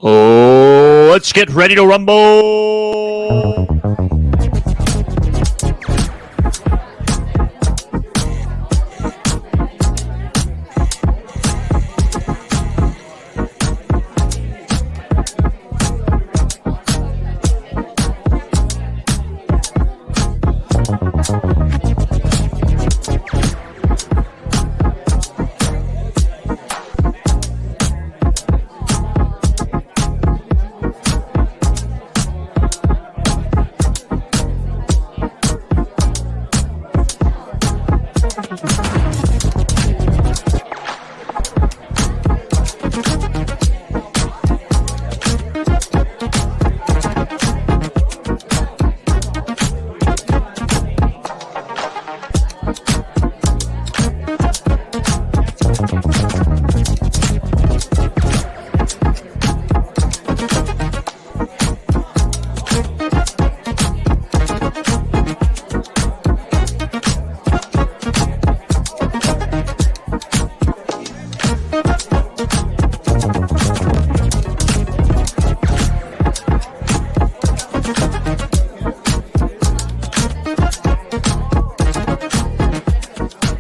Oh, let's get ready to rumble.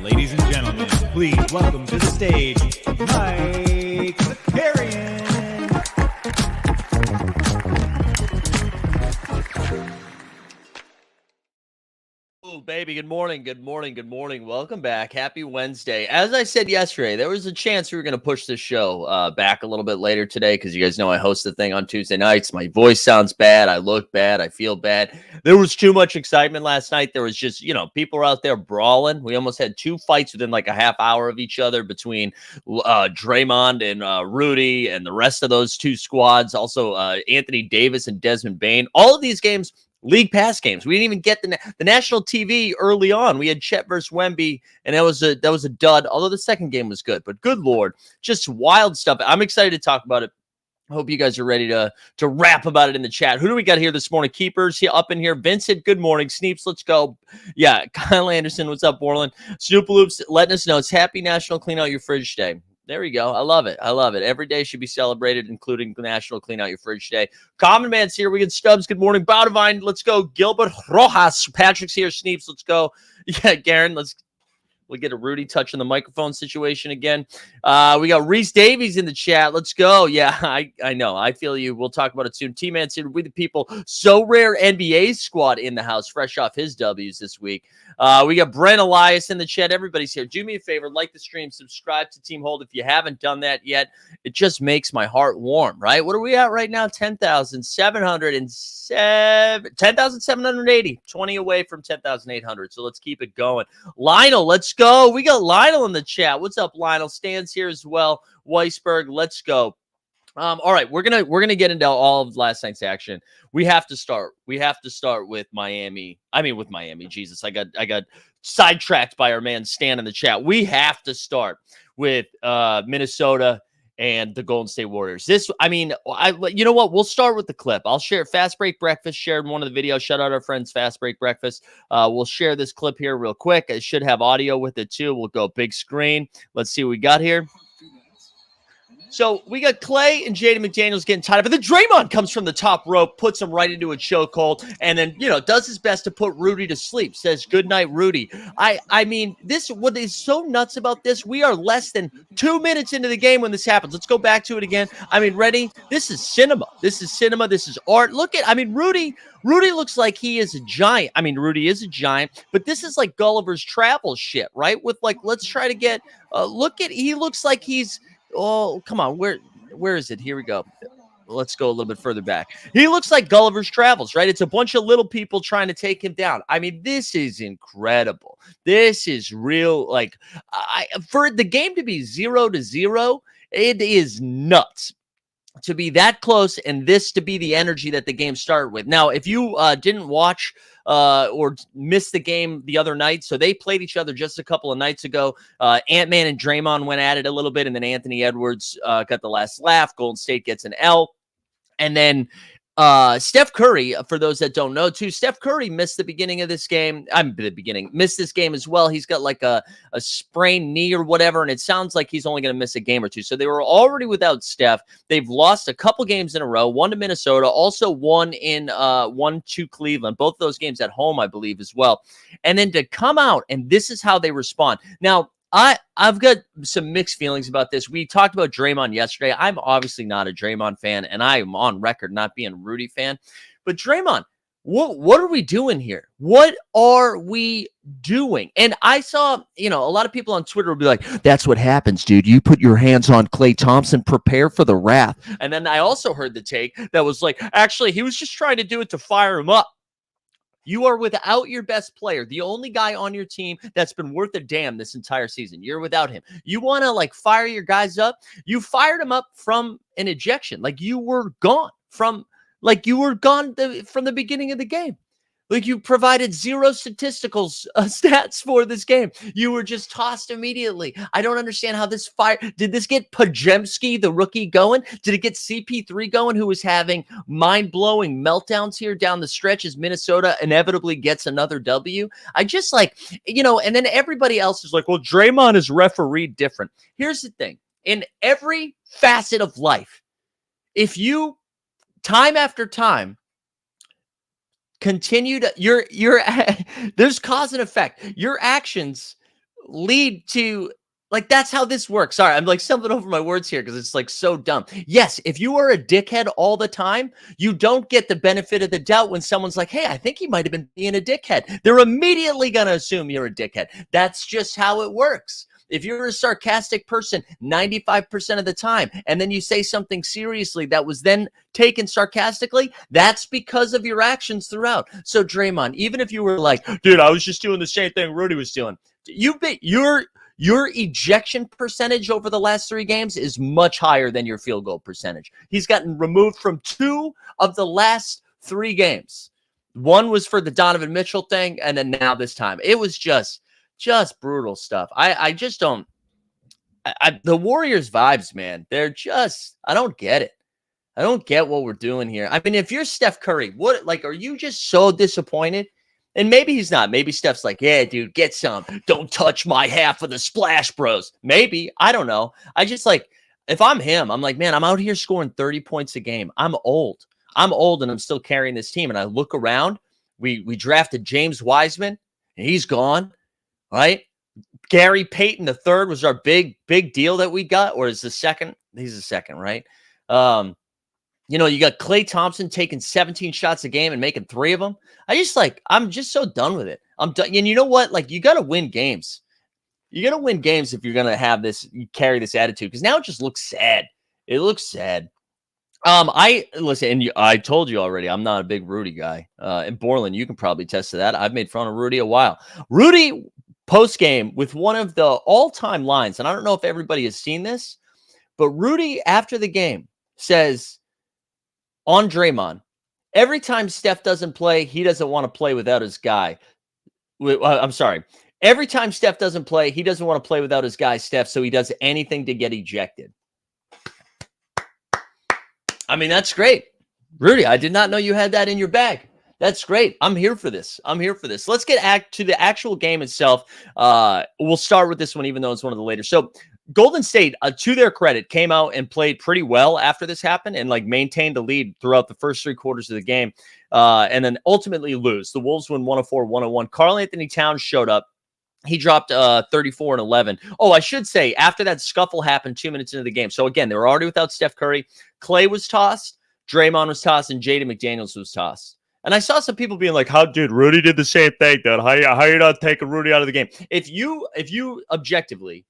Ladies and gentlemen, please welcome to the stage, Mike Zakarian. Oh, baby, good morning, good morning, good morning. Welcome back. Happy Wednesday. As I said yesterday, there was a chance we were going to push this show back a little bit later today because you guys know I host the thing on Tuesday nights. My voice sounds bad. I look bad. I feel bad. There was too much excitement last night. There was just, people were out there brawling. We almost had two fights within like a half hour of each other between Draymond and Rudy and the rest of those two squads. Also, Anthony Davis and Desmond Bane. All of these games, League Pass games. We didn't even get the national TV early on. We had Chet versus Wemby, and that was a dud. Although the second game was good, but good Lord, just wild stuff. I'm excited to talk about it. I hope you guys are ready to rap about it in the chat. Who do we got here this morning? Keepers up in here. Vincent, good morning. Sneeps, let's go. Yeah, Kyle Anderson, what's up, Borland? Snoop Loops letting us know it's Happy National Clean Out Your Fridge Day. There we go. I love it. I love it. Every day should be celebrated, including National Clean Out Your Fridge Day. Common Man's here. We get Stubbs. Good morning. Bowdivine. Let's go. Gilbert Rojas. Patrick's here. Sneeps. Let's go. Yeah, Garen. We'll get a Rudy touching the microphone situation again. We got Reese Davies in the chat. Let's go. Yeah, I know. I feel you. We'll talk about it soon. T-Man's here. We the people. So Rare NBA squad in the house, fresh off his W's this week. We got Brent Elias in the chat. Everybody's here. Do me a favor. Like the stream. Subscribe to Team Hold if you haven't done that yet. It just makes my heart warm, right? What are we at right now? 10,780. 20 away from 10,800. So let's keep it going. Lionel, let's go. We got Lionel in the chat. What's up, Lionel? Stands here as well. Weisberg, let's go. All right, we're gonna get into all of last night's action. We have to start with Miami. With Miami. Jesus, I got sidetracked by our man Stan in the chat. We have to start with Minnesota and the Golden State Warriors. You know what? We'll start with the clip. I'll share Fast Break Breakfast, shared one of the videos. Shout out our friends, Fast Break Breakfast. We'll share this clip here real quick. It should have audio with it too. We'll go big screen. Let's see what we got here. So we got Clay and Jaden McDaniels getting tied up, but then Draymond comes from the top rope, puts him right into a chokehold, and then does his best to put Rudy to sleep. Says good night, Rudy. What is so nuts about this? We are less than 2 minutes into the game when this happens. Let's go back to it again. Ready? This is cinema. This is cinema. This is art. Look at. Rudy looks like he is a giant. Rudy is a giant, but this is like Gulliver's Travels shit, right? With let's try to get. He looks like he's. Oh, come on. Where is it? Here we go. Let's go a little bit further back. He looks like Gulliver's Travels, right? It's a bunch of little people trying to take him down. This is incredible. This is real. For the game to be 0-0, it is nuts. To be that close and this to be the energy that the game started with. Now, if you didn't watch or missed the game the other night, so they played each other just a couple of nights ago. Ant-Man and Draymond went at it a little bit, and then Anthony Edwards got the last laugh. Golden State gets an L. And then Steph Curry, for those that don't know, too, Steph Curry missed the beginning of this game. Missed this game as well. He's got like a sprained knee or whatever, and it sounds like he's only going to miss a game or two. So they were already without Steph. They've lost a couple games in a row, one to Minnesota, also one to Cleveland. Both of those games at home, I believe, as well. And then to come out, and this is how they respond. Now, I've got some mixed feelings about this. We talked about Draymond yesterday. I'm obviously not a Draymond fan, and I am on record not being a Rudy fan. But Draymond, what are we doing here? What are we doing? And I saw, a lot of people on Twitter would be like, that's what happens, dude. You put your hands on Klay Thompson, prepare for the wrath. And then I also heard the take that was like, actually, he was just trying to do it to fire him up. You are without your best player, the only guy on your team that's been worth a damn this entire season. You're without him. You want to fire your guys up? You fired him up from an ejection. You were gone from the beginning of the game. You provided zero statistical stats for this game. You were just tossed immediately. I don't understand how this fire. Did this get Pajemski, the rookie, going? Did it get CP3 going, who was having mind-blowing meltdowns here down the stretch as Minnesota inevitably gets another W? I just and then everybody else is like, well, Draymond is refereed different. Here's the thing. In every facet of life, if you, time after time, continue to there's cause and effect. Your actions lead to that's how this works. Sorry, I'm stumbling over my words here because it's so dumb. Yes, if you are a dickhead all the time, you don't get the benefit of the doubt when someone's like, hey, I think he might have been being a dickhead. They're immediately going to assume you're a dickhead. That's just how it works. If you're a sarcastic person 95% of the time, and then you say something seriously that was then taken sarcastically, that's because of your actions throughout. So Draymond, even if you were like, dude, I was just doing the same thing Rudy was doing, your ejection percentage over the last 3 games is much higher than your field goal percentage. He's gotten removed from 2 of the last 3 games. One was for the Donovan Mitchell thing, and then now this time. It was just brutal stuff. I just don't. The Warriors vibes, man. They're just. I don't get it. I don't get what we're doing here. I mean, if you're Steph Curry, are you just so disappointed? And maybe he's not. Maybe Steph's like, yeah, dude, get some. Don't touch my half of the Splash Bros. Maybe. I don't know. I just if I'm him, I'm like, man, I'm out here scoring 30 points a game. I'm old, and I'm still carrying this team. And I look around. We drafted James Wiseman, and he's gone. Right? Gary Payton III was our big deal that we got, or is the second? He's the second, right? You got Klay Thompson taking 17 shots a game and making 3 of them. I'm just so done with it. I'm done. And you know what? You got to win games. You got to win games if you're going to have carry this attitude, because now it just looks sad. It looks sad. I told you already, I'm not a big Rudy guy. And Borland, you can probably attest to that. I've made fun of Rudy a while. Rudy, post-game, with one of the all-time lines, and I don't know if everybody has seen this, but Rudy, after the game, says on Draymond, every time Steph doesn't play, he doesn't want to play without his guy. I'm sorry. Every time Steph doesn't play, he doesn't want to play without his guy, Steph, so he does anything to get ejected. I mean, that's great. Rudy, I did not know you had that in your bag. That's great. I'm here for this. Let's get to the actual game itself. We'll start with this one, even though it's one of the later. So Golden State, to their credit, came out and played pretty well after this happened and maintained the lead throughout the first 3 quarters of the game, and then ultimately lose. The Wolves win 104-101. Karl Anthony Towns showed up. He dropped 34 and 11. Oh, I should say, after that scuffle happened 2 minutes into the game. So again, they were already without Steph Curry. Klay was tossed, Draymond was tossed, and Jaden McDaniels was tossed. And I saw some people being like, dude, Rudy did the same thing, dude. How you not taking Rudy out of the game? If you objectively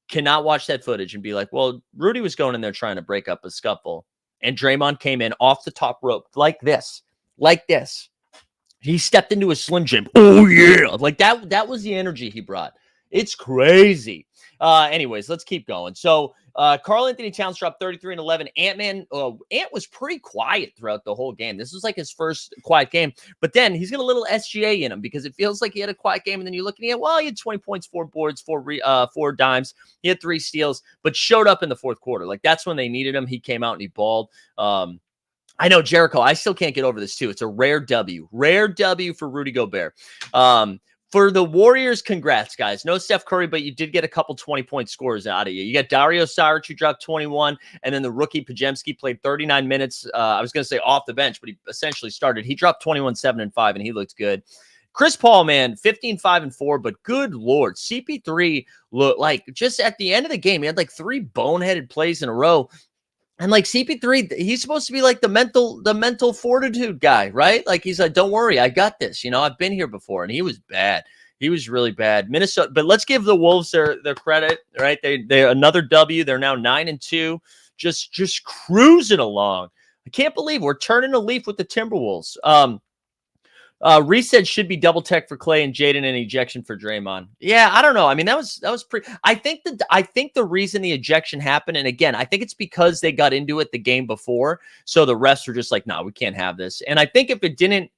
cannot watch that footage and be like, well, Rudy was going in there trying to break up a scuffle, and Draymond came in off the top rope like this. He stepped into a Slim Jim. Oh, yeah. That was the energy he brought. It's crazy. Anyways, let's keep going. So Karl Anthony Towns dropped 33 and 11. Ant was pretty quiet throughout the whole game. This was his first quiet game. But then he's got a little SGA in him because it feels like he had a quiet game. And then you're looking at, well, he had 20 points, 4 boards, 4 dimes. He had 3 steals, but showed up in the fourth quarter. That's when they needed him. He came out and he balled. I know, Jericho. I still can't get over this too. It's a rare W for Rudy Gobert. For the Warriors, congrats, guys. No Steph Curry, but you did get a couple 20-point scores out of you. You got Dario Saric, who dropped 21, and then the rookie Pajemski played 39 minutes. I was going to say off the bench, but he essentially started. He dropped 21, 7, and 5, and he looked good. Chris Paul, man, 15, 5, and 4, but good Lord. CP3 looked like just at the end of the game, he had like 3 boneheaded plays in a row. And like CP3, he's supposed to be like the mental fortitude guy, right? Like he's like, don't worry, I got this. You know, I've been here before, and he was bad. He was really bad. Minnesota, but let's give the Wolves their credit, right? They're another W. They're now 9-2, just cruising along. I can't believe we're turning a leaf with the Timberwolves. Reese said should be double tech for Clay and Jaden and ejection for Draymond. Yeah, I don't know. I mean, that was pretty. I think the reason the ejection happened, and again, I think it's because they got into it the game before, so the refs were just like, "No, we can't have this." And I think if it didn't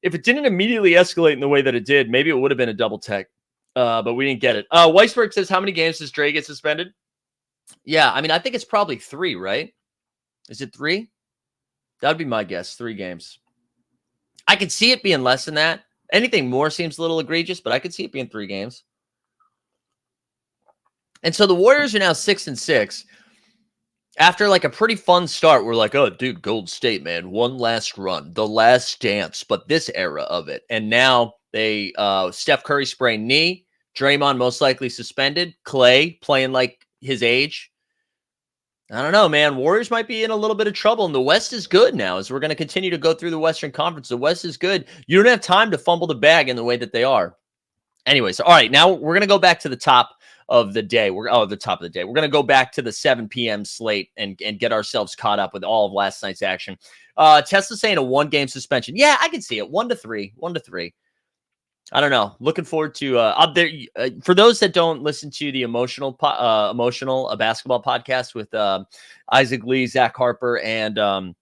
immediately escalate in the way that it did, maybe it would have been a double tech. But we didn't get it. Weisberg says, "How many games does Dre get suspended?" Yeah, I mean, I think it's probably 3, right? Is it 3? That would be my guess. 3 games. I could see it being less than that. Anything more seems a little egregious, but I could see it being 3 games. And so the Warriors are now 6-6. After like a pretty fun start, we're like, oh, dude, Golden State, man, one last run, the last dance, but this era of it. And now they, Steph Curry sprained knee, Draymond most likely suspended, Clay playing like his age. I don't know, man. Warriors might be in a little bit of trouble, and the West is good now as we're going to continue to go through the Western Conference. The West is good. You don't have time to fumble the bag in the way that they are. Anyways, all right, now we're going to go back to the top of the day. The top of the day. We're going to go back to the 7 p.m. slate and get ourselves caught up with all of last night's action. Tesla saying a 1-game suspension. Yeah, I can see it. 1-3. 1-3. I don't know. Looking forward to up there. For those that don't listen to the emotional basketball podcast with Isaac Lee, Zach Harper, and oh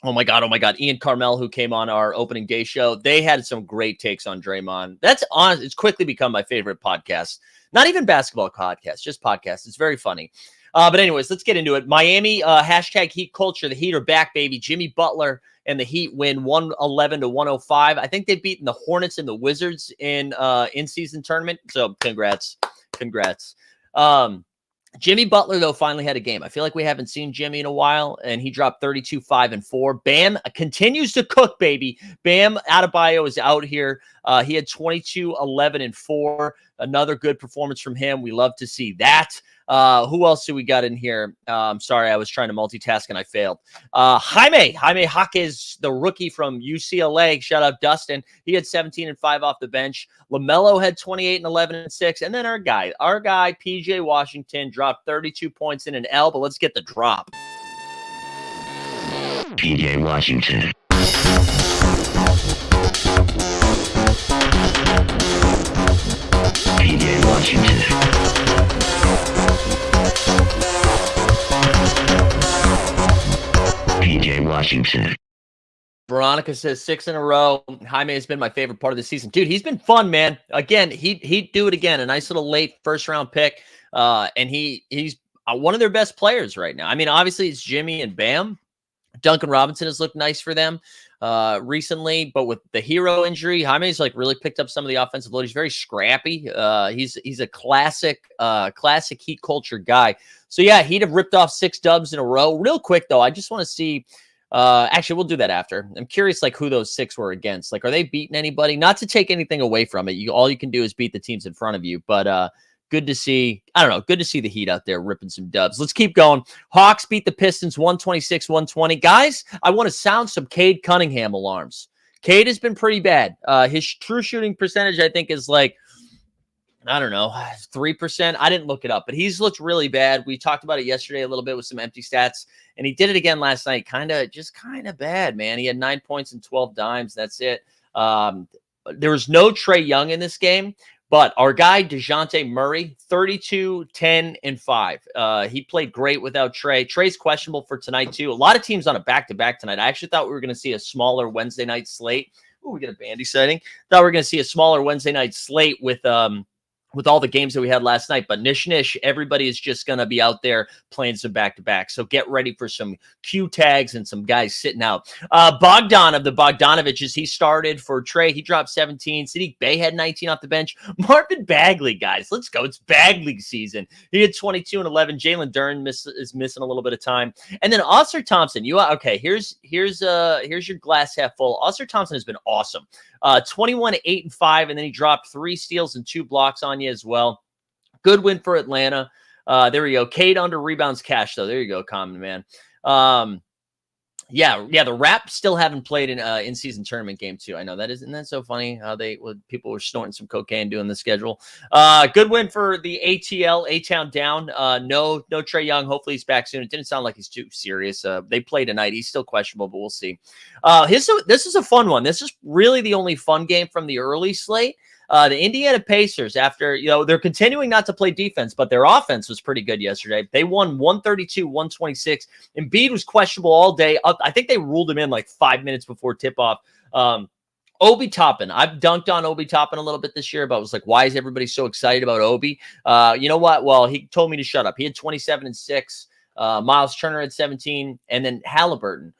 my God, Ian Carmel, who came on our opening day show. They had some great takes on Draymond. That's honest. It's quickly become my favorite podcast. Not even basketball podcast, just podcast. It's very funny. But anyways, let's get into it. Miami, hashtag Heat culture. The Heat are back, baby. Jimmy Butler and the Heat win 111-105. I think they've beaten the Hornets and the Wizards in in-season tournament. So congrats. Jimmy Butler, though, finally had a game. I feel like we haven't seen Jimmy in a while, and he dropped 32, 5, and 4. Bam continues to cook, baby. Bam Adebayo is out here. He had 22, 11, and 4. Another good performance from him. We love to see that. Who else do we got in here? Sorry, I was trying to multitask and I failed. Jaime Jaquez, the rookie from UCLA. Shout out Dustin. He had 17 and 5 off the bench. LaMelo had 28 and 11 and 6. And then our guy, PJ Washington, dropped 32 points in an L. But let's get the drop. PJ Washington. PJ Washington. PJ Washington. Veronica says 6 in a row. Jaime has been my favorite part of the season. Dude, he's been fun, man. Again, he'd do it again. A nice little late first-round pick. And he's one of their best players right now. I mean, obviously, it's Jimmy and Bam. Duncan Robinson has looked nice for them recently, but with the hero injury, Jaime's like really picked up some of the offensive load. He's very scrappy. He's a classic Heat culture guy. So yeah, he'd have ripped off 6 dubs in a row. Real quick though, I just want to see. Actually, we'll do that after. I'm curious, like who those 6 were against. Like, are they beating anybody? Not to take anything away from it. All you can do is beat the teams in front of you. But good to see. I don't know. Good to see the Heat out there ripping some dubs. Let's keep going. Hawks beat the Pistons 126-120. Guys, I want to sound some Cade Cunningham alarms. Cade has been pretty bad. His true shooting percentage, I think, is like, I don't know, 3%. I didn't look it up, but he's looked really bad. We talked about it yesterday a little bit with some empty stats, and he did it again last night. Kind of bad, man. He had 9 points and 12 dimes. That's it. There was no Trae Young in this game, but our guy, DeJounte Murray, 32, 10, and 5. He played great without Trae. Trae's questionable for tonight, too. A lot of teams on a back-to-back tonight. I actually thought we were going to see a smaller Wednesday night slate. Ooh, we get a Bandy sighting. Thought we were going to see a smaller Wednesday night slate with with all the games that we had last night. But nish, everybody is just going to be out there playing some back-to-back. So get ready for some Q tags and some guys sitting out. Bogdan of the Bogdanoviches, he started for Trey. He dropped 17. Sadiq Bey had 19 off the bench. Marvin Bagley, guys, let's go. It's Bagley season. He had 22 and 11. Jalen Duren is missing a little bit of time. And then Oscar Thompson, here's your glass half full. Oscar Thompson has been awesome. 21, 8, and 5, and then he dropped 3 steals and 2 blocks on you as well. Good win for Atlanta. There we go. Cade under rebounds cash, though. There you go, Common Man. Yeah, the Raps still haven't played an in-season tournament game too. I know that isn't that so funny how people were snorting some cocaine doing the schedule. Good win for the ATL, A-Town down. No Trae Young. Hopefully he's back soon. It didn't sound like he's too serious. They play tonight. He's still questionable, but we'll see. This is a fun one. This is really the only fun game from the early slate. The Indiana Pacers, after, they're continuing not to play defense, but their offense was pretty good yesterday. They won 132-126. Embiid was questionable all day. I think they ruled him in like 5 minutes before tip-off. Obi Toppin. I've dunked on Obi Toppin a little bit this year, but I was like, why is everybody so excited about Obi? You know what? Well, he told me to shut up. He had 27 and 6. Miles Turner had 17. And then Halliburton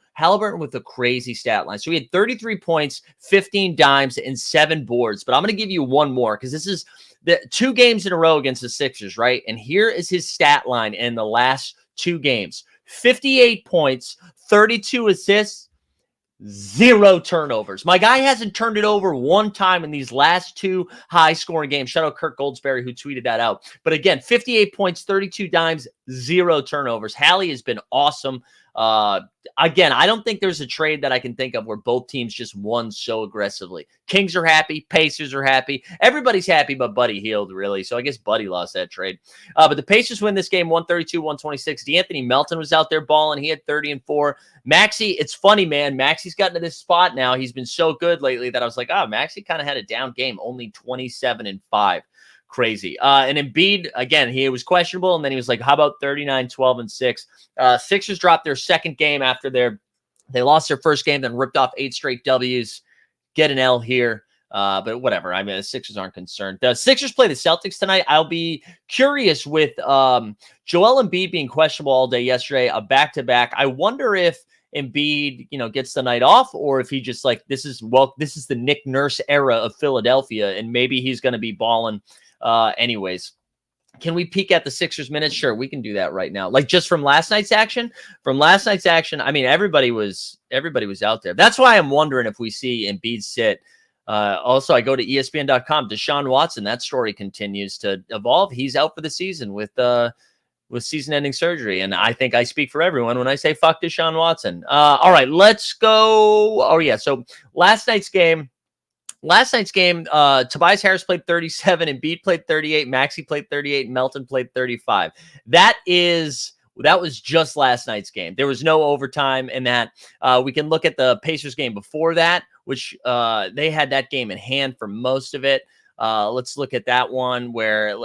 with a crazy stat line. So he had 33 points, 15 dimes, and 7 boards. But I'm going to give you one more because this is the 2 games in a row against the Sixers, right? And here is his stat line in the last 2 games. 58 points, 32 assists, 0 turnovers. My guy hasn't turned it over one time in these last 2 high-scoring games. Shout out Kirk Goldsberry who tweeted that out. But again, 58 points, 32 dimes, 0 turnovers. Hallie has been awesome. Again, I don't think there's a trade that I can think of where both teams just won so aggressively. Kings are happy. Pacers are happy. Everybody's happy but Buddy Hield, really. So I guess Buddy lost that trade. But the Pacers win this game 132-126. D'Anthony Melton was out there balling. He had 30 and 4. Maxey, it's funny, man. Maxey's gotten to this spot now. He's been so good lately that I was like, Maxey kind of had a down game, only 27 and 5. Crazy. And Embiid, again, he was questionable, and then he was like, how about 39, 12, and 6? Sixers dropped their second game after they lost their first game, then ripped off 8 straight W's. Get an L here. But whatever. I mean, the Sixers aren't concerned. The Sixers play the Celtics tonight. I'll be curious with Joel Embiid being questionable all day yesterday, a back-to-back. I wonder if Embiid, gets the night off, or if he just this is the Nick Nurse era of Philadelphia, and maybe he's going to be balling. Anyways, can we peek at the Sixers minutes? Sure, we can do that right now. Like just from last night's action. I mean, everybody was out there. That's why I'm wondering if we see Embiid sit. Also, I go to ESPN.com. Deshaun Watson. That story continues to evolve. He's out for the season with season-ending surgery, and I think I speak for everyone when I say fuck Deshaun Watson. All right, let's go. Oh yeah, so last night's game. Tobias Harris played 37, Embiid played 38, Maxey played 38, Melton played 35. That was just last night's game. There was no overtime in that. We can look at the Pacers game before that, which they had that game in hand for most of it. Let's look at that one where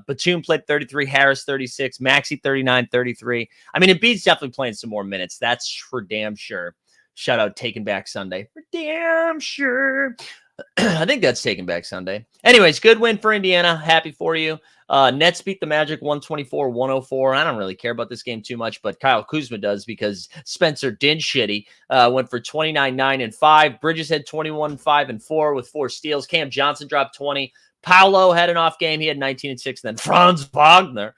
Batum played 33, Harris 36, Maxey 39, 33. I mean, Embiid's definitely playing some more minutes. That's for damn sure. Shout out Taking Back Sunday. For damn sure. I think that's Taking Back Sunday. Anyways, good win for Indiana. Happy for you. Nets beat the Magic 124-104. I don't really care about this game too much, but Kyle Kuzma does because Spencer did shitty. Went for 29, 9, and 5. Bridges had 21, 5, and 4 with 4 steals. Cam Johnson dropped 20. Paolo had an off game. He had 19 and 6. Then Franz Wagner,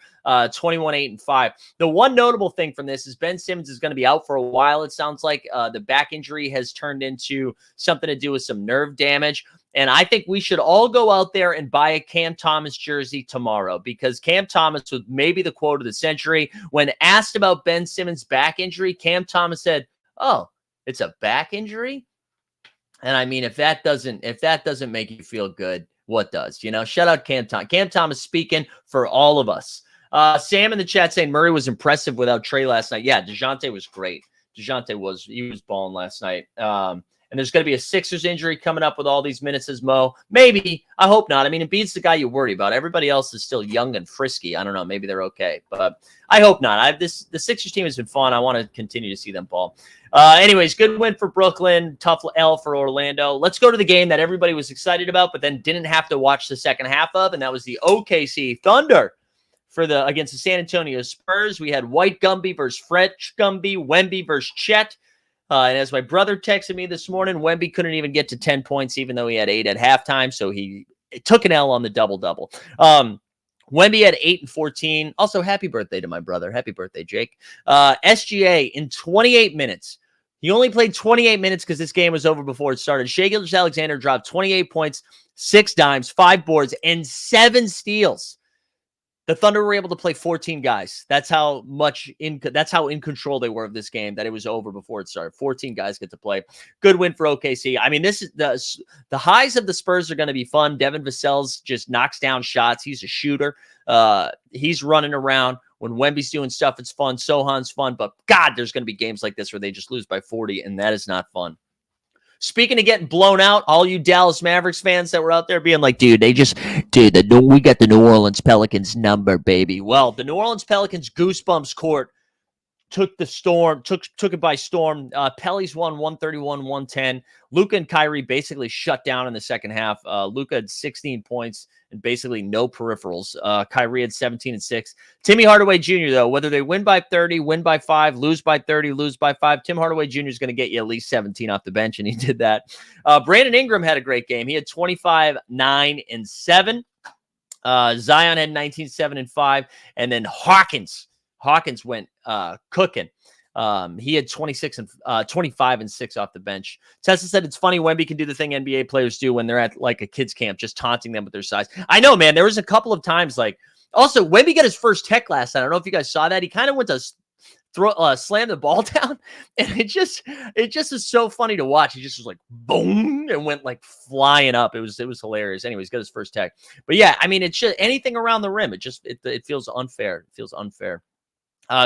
21, 8, and 5. The one notable thing from this is Ben Simmons is going to be out for a while. It sounds like the back injury has turned into something to do with some nerve damage. And I think we should all go out there and buy a Cam Thomas jersey tomorrow, because Cam Thomas was maybe the quote of the century. When asked about Ben Simmons' back injury, Cam Thomas said, "Oh, it's a back injury?" And I mean, if that doesn't make you feel good, what does? Shout out Cam Thomas. Cam Thomas speaking for all of us. Sam in the chat saying Murray was impressive without Trey last night. Yeah, DeJounte was great. He was balling last night. and there's going to be a Sixers injury coming up with all these minutes as Mo. Maybe. I hope not. I mean, Embiid's the guy you worry about. Everybody else is still young and frisky. I don't know. Maybe they're okay, but I hope not. The Sixers team has been fun. I want to continue to see them ball. Anyways, good win for Brooklyn. Tough L for Orlando. Let's go to the game that everybody was excited about, but then didn't have to watch the second half of, and that was the OKC Thunder against the San Antonio Spurs. We had White Gumby versus French Gumby, Wemby versus Chet. And as my brother texted me this morning, Wemby couldn't even get to 10 points, even though he had 8 at halftime. So he took an L on the double-double. Wemby had 8 and 14. Also, happy birthday to my brother. Happy birthday, Jake. SGA in 28 minutes. He only played 28 minutes because this game was over before it started. Shai Gilgeous-Alexander dropped 28 points, 6 dimes, 5 boards, and 7 steals. The Thunder were able to play 14 guys. That's how in control they were of this game, that it was over before it started. 14 guys get to play. Good win for OKC. I mean, this is the highs of the Spurs are going to be fun. Devin Vassell's just knocks down shots. He's a shooter. He's running around. When Wemby's doing stuff, it's fun. Sohan's fun. But God, there's going to be games like this where they just lose by 40, and that is not fun. Speaking of getting blown out, all you Dallas Mavericks fans that were out there being like, we got the New Orleans Pelicans number, baby. Well, the New Orleans Pelicans Goosebumps court took it by storm. Pelly's won 131-110. Luka and Kyrie basically shut down in the second half. Luka had 16 points and basically no peripherals. Kyrie had 17 and 6. Timmy Hardaway Jr., though, whether they win by 30, win by 5, lose by 30, lose by 5, Tim Hardaway Jr. is going to get you at least 17 off the bench, and he did that. Brandon Ingram had a great game. He had 25, 9, and 7. Zion had 19, 7, and 5. And then Hawkins went cooking. He had 26 and 25 and 6 off the bench. Tessa said it's funny Wemby can do the thing NBA players do when they're at like a kids camp, just taunting them with their size. I know, man. There was a couple of times like also Wemby got his first tech last night. I don't know if you guys saw that. He kind of went to slam the ball down, and it just is so funny to watch. He just was like boom and went like flying up. It was hilarious. Anyways, got his first tech. But yeah, I mean, it's just anything around the rim. It feels unfair. It feels unfair.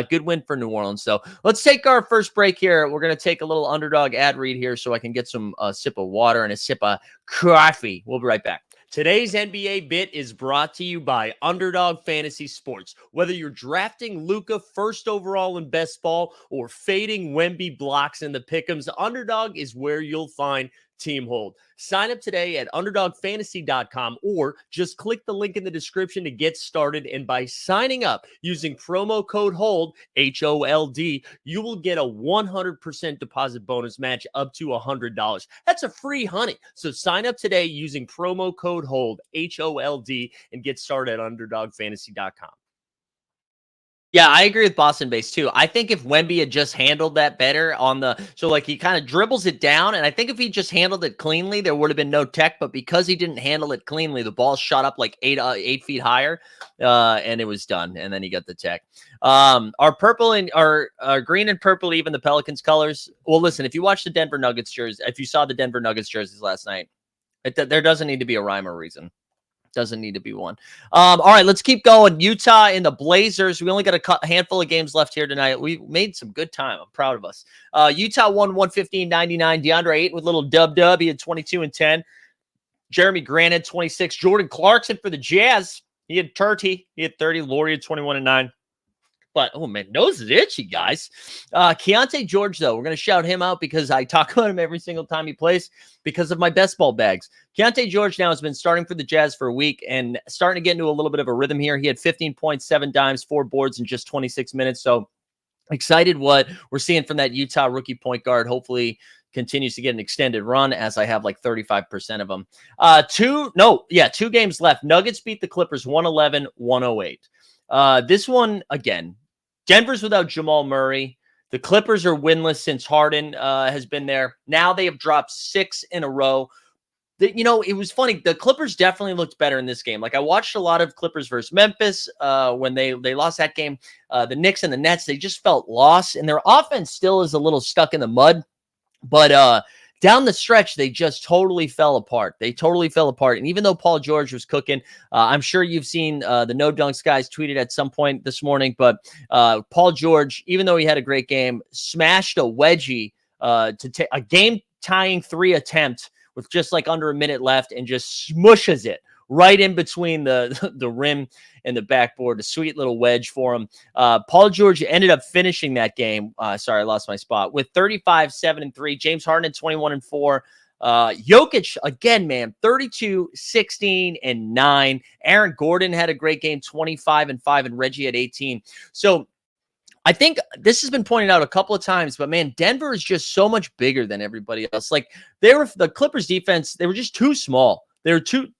Good win for New Orleans. So let's take our first break here. We're going to take a little underdog ad read here so I can get some sip of water and a sip of coffee. We'll be right back. Today's NBA bit is brought to you by Underdog Fantasy Sports. Whether you're drafting Luka first overall in best ball or fading Wemby blocks in the pick'ems, Underdog is where you'll find Team Hold. Sign up today at UnderdogFantasy.com or just click the link in the description to get started. And by signing up using promo code HOLD, HOLD, you will get a 100% deposit bonus match up to $100. That's a free honey. So sign up today using promo code HOLD, HOLD, and get started at UnderdogFantasy.com. Yeah, I agree with Boston Base too. I think if Wemby had just handled that better he kind of dribbles it down, and I think if he just handled it cleanly, there would have been no tech. But because he didn't handle it cleanly, the ball shot up like 8 feet higher, and it was done. And then he got the tech. Our purple and our green and purple, even the Pelicans colors. Well, listen, if you watch the Denver Nuggets jersey, if you saw the Denver Nuggets jerseys last night, there doesn't need to be a rhyme or reason. Doesn't need to be one. All right, let's keep going. Utah and the Blazers. We only got a handful of games left here tonight. We made some good time. I'm proud of us. Utah won 115-99. DeAndre Ayton with a little dub. He had 22 and 10. Jeremy Grant had 26. Jordan Clarkson for the Jazz. He had 30. He had 30. Laurie had 21 and 9. But, oh, man, nose is itchy, guys. Keontae George, though, we're going to shout him out because I talk about him every single time he plays because of my best ball bags. Keontae George now has been starting for the Jazz for a week and starting to get into a little bit of a rhythm here. He had 15 points, 7 dimes, 4 boards in just 26 minutes. So excited what we're seeing from that Utah rookie point guard. Hopefully continues to get an extended run as I have like 35% of them. 2 games left. Nuggets beat the Clippers 111-108. This one, again, Denver's without Jamal Murray. The Clippers are winless since Harden has been there. Now they have dropped 6 in a row. It was funny. The Clippers definitely looked better in this game. Like I watched a lot of Clippers versus Memphis when they lost that game. The Knicks and the Nets, they just felt lost. And their offense still is a little stuck in the mud. But down the stretch, they just totally fell apart. And even though Paul George was cooking, I'm sure you've seen the No Dunks guys tweeted at some point this morning. But Paul George, even though he had a great game, smashed a wedgie to take a game tying 3 attempt with just like under a minute left and just smushes it right in between the rim and the backboard. A sweet little wedge for him. Paul George ended up finishing that game. Sorry, I lost my spot with 35, 7 and 3. James Harden at 21 and 4. Jokic again, man, 32, 16 and 9. Aaron Gordon had a great game, 25 and 5, and Reggie at 18. So I think this has been pointed out a couple of times, but man, Denver is just so much bigger than everybody else. Like the Clippers defense, they were just too small. They were too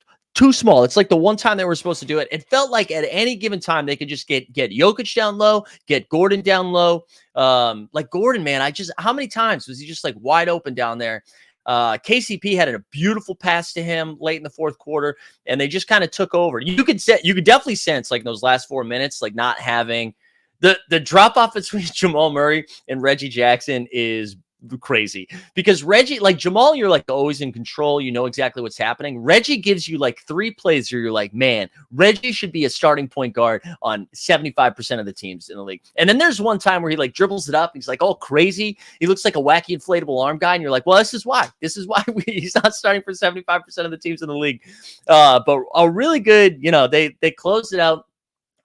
small. It's like the one time they were supposed to do it. It felt like at any given time they could just get Jokic down low, get Gordon down low. Like Gordon, man, how many times was he just like wide open down there? KCP had a beautiful pass to him late in the fourth quarter, and they just kind of took over. You could definitely sense like in those last 4 minutes, like not having the drop off between Jamal Murray and Reggie Jackson is crazy, because Reggie, like Jamal, you're like always in control. You know exactly what's happening. Reggie gives you like 3 plays where you're like, man, Reggie should be a starting point guard on 75% of the teams in the league. And then there's one time where he like dribbles it up. He's like, oh, crazy. He looks like a wacky inflatable arm guy. And you're like, well, this is why he's not starting for 75% of the teams in the league. But a really good, they closed it out.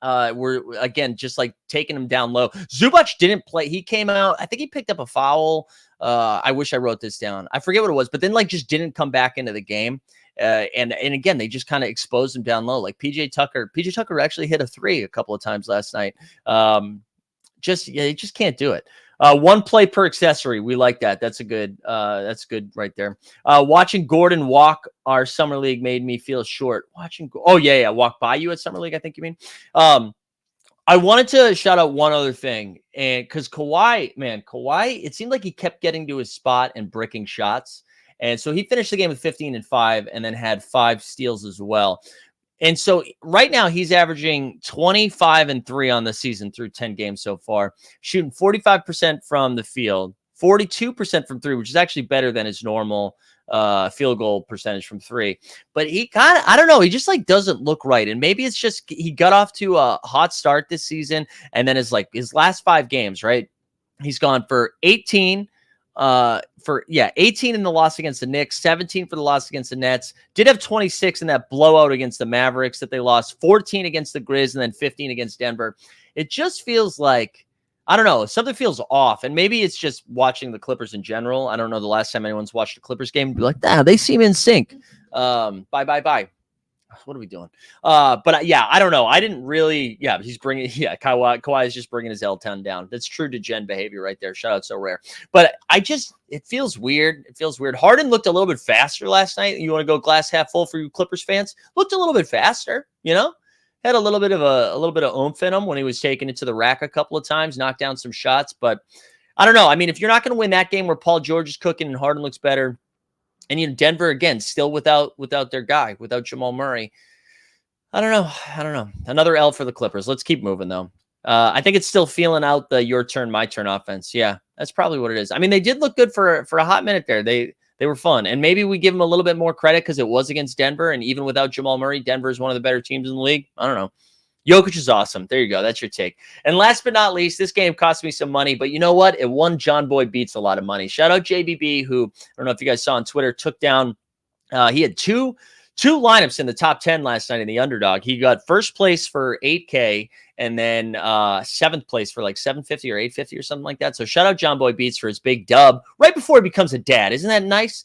We're again just like taking him down low. Zubac didn't play. He came out. I think he picked up a foul. I wish I wrote this down. I forget what it was, but then like just didn't come back into the game. And again, they just kind of exposed him down low. Like PJ Tucker actually hit a 3 a couple of times last night. You just can't do it. 1 play per accessory. We like that. That's good right there. Watching Gordon walk our summer league made me feel short. Walk by you at summer league, I think you mean. I wanted to shout out one other thing, and because Kawhi, it seemed like he kept getting to his spot and bricking shots. And so he finished the game with 15 and 5 and then had 5 steals as well. And so right now he's averaging 25 and 3 on the season through 10 games so far, shooting 45% from the field, 42% from 3, which is actually better than his normal field goal percentage from 3. But he kind of, I don't know, he just like doesn't look right. And maybe it's just he got off to a hot start this season, and then his last 5 games, right? He's gone for 18 18 in the loss against the Knicks, 17 for the loss against the Nets. Did have 26 in that blowout against the Mavericks that they lost, 14 against the Grizz, and then 15 against Denver. It just feels like, I don't know, something feels off. And maybe it's just watching the Clippers in general. I don't know the last time anyone's watched a Clippers game and be like, they seem in sync. Bye. What are we doing? But yeah, I don't know. I didn't really. Yeah, he's bringing. Yeah, Kawhi is just bringing his L10 down. That's true to Gen behavior right there. Shout out, so rare. But it feels weird. Harden looked a little bit faster last night. You want to go glass half full for you Clippers fans? Looked a little bit faster. Had a little bit of oomph in him when he was taking it to the rack a couple of times, knocked down some shots. But I don't know. I mean, if you're not going to win that game where Paul George is cooking and Harden looks better. And Denver again, still without their guy, without Jamal Murray. I don't know. Another L for the Clippers. Let's keep moving though. I think it's still feeling out the your turn, my turn offense. Yeah, that's probably what it is. I mean, they did look good for a hot minute there. They were fun, and maybe we give them a little bit more credit because it was against Denver, and even without Jamal Murray, Denver is one of the better teams in the league. I don't know. Jokic is awesome. There you go. That's your take. And last but not least, this game cost me some money, but you know what? It won John Boy Beats a lot of money. Shout out JBB, who I don't know if you guys saw on Twitter, took down. He had two lineups in the top 10 last night in the underdog. He got first place for $8K and then 7th place for like $750 or $850 or something like that. So shout out John Boy Beats for his big dub right before he becomes a dad. Isn't that nice?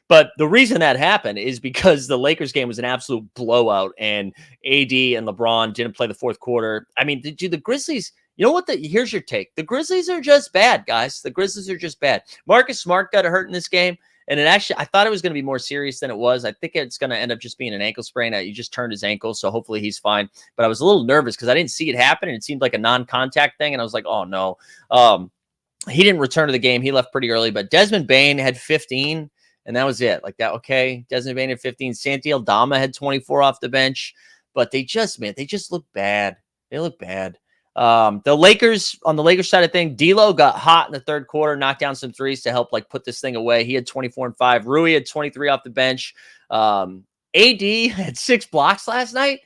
But the reason that happened is because the Lakers game was an absolute blowout and AD and LeBron didn't play the fourth quarter. I mean, the Grizzlies, you know what? Here's your take. The Grizzlies are just bad, guys. The Grizzlies are just bad. Marcus Smart got hurt in this game. And I thought it was going to be more serious than it was. I think it's going to end up just being an ankle sprain. He just turned his ankle, so hopefully he's fine. But I was a little nervous because I didn't see it happen. And it seemed like a non-contact thing. And I was like, oh, no. He didn't return to the game. He left pretty early. But Desmond Bane had 15. And that was it. Like that, okay. Desmond Bane had 15. Santi Aldama had 24 off the bench. But they just look bad. They look bad. The Lakers, on the Lakers side of things, D'Lo got hot in the third quarter, knocked down some threes to help like put this thing away. He had 24 and 5. Rui had 23 off the bench. AD had 6 blocks last night.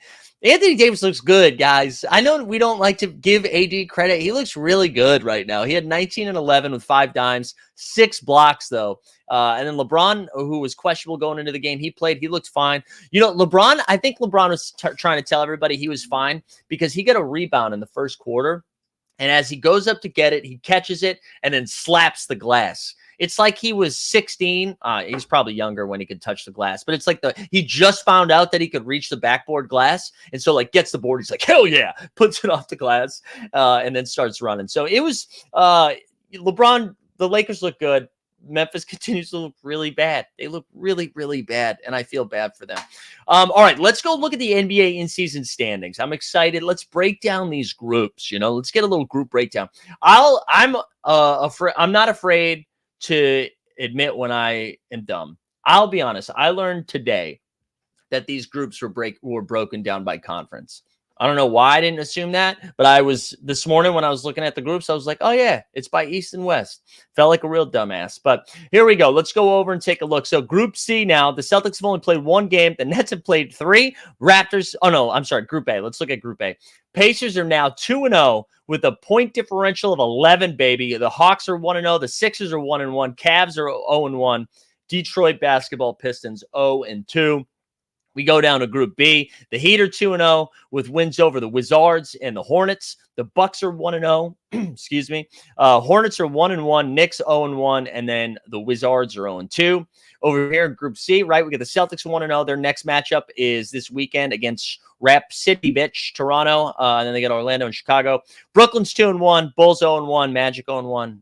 Anthony Davis looks good, guys. I know we don't like to give AD credit. He looks really good right now. He had 19 and 11 with 5 dimes, 6 blocks, though. And then LeBron, who was questionable going into the game, he played. He looked fine. You know, LeBron, I think LeBron was trying to tell everybody he was fine because he got a rebound in the first quarter. And as he goes up to get it, he catches it and then slaps the glass. It's like he was 16. He's probably younger when he could touch the glass, but it's like he just found out that he could reach the backboard glass. And so like gets the board. He's like, hell yeah, puts it off the glass and then starts running. So it was LeBron. The Lakers look good. Memphis continues to look really bad. They look really, really bad, and I feel bad for them. All right, let's go look at the NBA in-season standings. I'm excited. Let's break down these groups. You know, let's get a little group breakdown. I'm not afraid to admit when I am dumb. I'll be honest. I learned today that these groups were broken down by conference. I don't know why I didn't assume that, but this morning when I was looking at the groups, I was like, oh yeah, it's by East and West. Felt like a real dumbass, but here we go. Let's go over and take a look. So Group C now, the Celtics have only played 1 game. The Nets have played 3. Group A. Let's look at Group A. Pacers are now 2-0 with a point differential of 11, baby. The Hawks are 1-0. The Sixers are 1-1. Cavs are 0-1. Detroit basketball Pistons 0-2. We go down to Group B. The Heat are 2-0 with wins over the Wizards and the Hornets. The Bucks are 1-0. Excuse me. Hornets are 1-1. Knicks 0-1. And then the Wizards are 0-2. Over here in Group C, right, we get the Celtics 1-0. Their next matchup is this weekend against Rap City, bitch, Toronto. And then they get Orlando and Chicago. Brooklyn's 2-1. Bulls 0-1. Magic 0-1.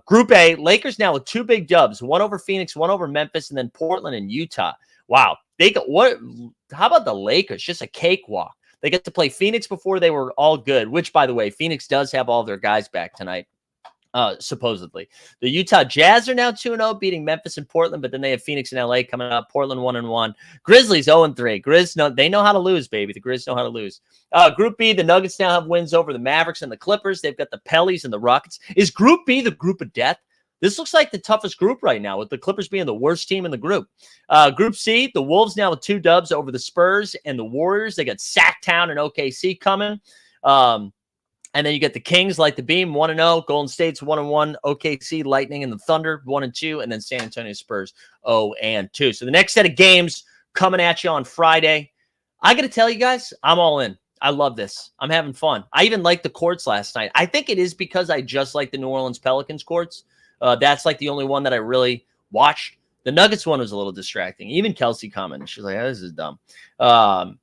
Group A, Lakers now with 2 big dubs. 1 over Phoenix, 1 over Memphis, and then Portland and Utah. Wow. How about the Lakers? Just a cakewalk. They get to play Phoenix before they were all good, which, by the way, Phoenix does have all their guys back tonight, supposedly. The Utah Jazz are now 2-0, beating Memphis and Portland, but then they have Phoenix and LA coming up. Portland 1-1. Grizzlies 0-3. They know how to lose, baby. The Grizz know how to lose. Group B, the Nuggets now have wins over the Mavericks and the Clippers. They've got the Pellies and the Rockets. Is Group B the group of death? This looks like the toughest group right now, with the Clippers being the worst team in the group. Group C, the Wolves now with 2 dubs over the Spurs and the Warriors. They got Sacktown and OKC coming. And then you get the Kings, like the beam, 1-0. Golden State's 1-1. OKC, Lightning, and the Thunder, 1-2. And then San Antonio Spurs, 0-2. So the next set of games coming at you on Friday. I got to tell you guys, I'm all in. I love this. I'm having fun. I even liked the courts last night. I think it is because I just like the New Orleans Pelicans courts. That's like the only one that I really watched. The Nuggets one was a little distracting. Even Kelsey commented. She's like, oh, this is dumb. But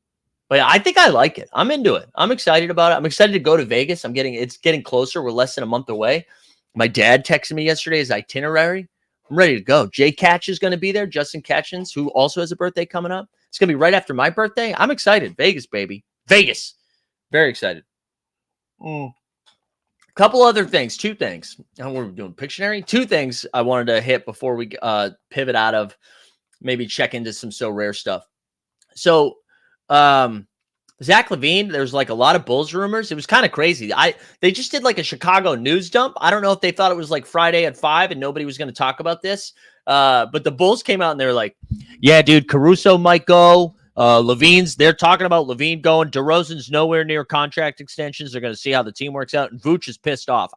yeah, I think I like it. I'm into it. I'm excited about it. I'm excited to go to Vegas. It's getting closer. We're less than a month away. My dad texted me yesterday his itinerary. I'm ready to go. Jay Catch is going to be there. Justin Catchins, who also has a birthday coming up. It's going to be right after my birthday. I'm excited. Vegas, baby. Vegas. Very excited. Couple other things, 2 things. Now we're doing Pictionary. 2 things I wanted to hit before we pivot out of, maybe check into some so rare stuff. So Zach LaVine, there's like a lot of Bulls rumors. It was kind of crazy. They just did like a Chicago news dump. I don't know if they thought it was like Friday at 5 and nobody was going to talk about this. But the Bulls came out and they were like, yeah, dude, Caruso might go. They're talking about LaVine going. DeRozan's nowhere near contract extensions. They're going to see how the team works out. And Vooch is pissed off.